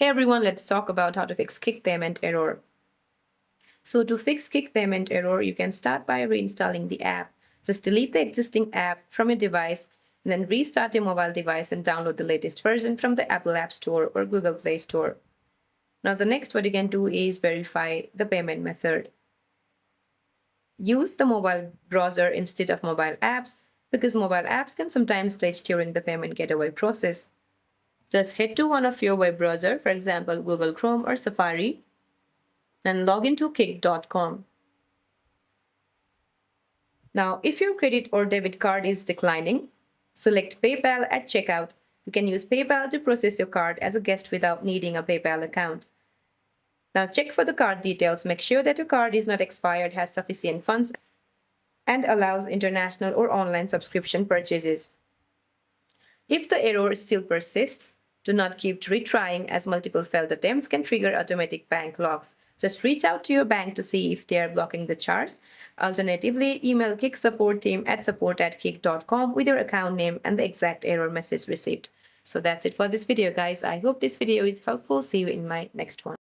Hey everyone, let's talk about how to fix kick payment error. So to fix kick payment error, you can start by reinstalling the app. Just delete the existing app from your device and then restart your mobile device and download the latest version from the Apple App Store or Google Play Store. Now the next what you can do is verify the payment method. Use the mobile browser instead of mobile apps because mobile apps can sometimes glitch during the payment gateway process. Just head to one of your web browser, for example, Google Chrome or Safari, and log into kick.com. Now, if your credit or debit card is declining, select PayPal at checkout. You can use PayPal to process your card as a guest without needing a PayPal account. Now, check for the card details. Make sure that your card is not expired, has sufficient funds, and allows international or online subscription purchases. If the error still persists, do not keep retrying as multiple failed attempts can trigger automatic bank locks. Just reach out to your bank to see if they are blocking the charge. Alternatively, email Kick support team at support@kick.com with your account name and the exact error message received. So that's it for this video, guys. I hope this video is helpful. See you in my next one.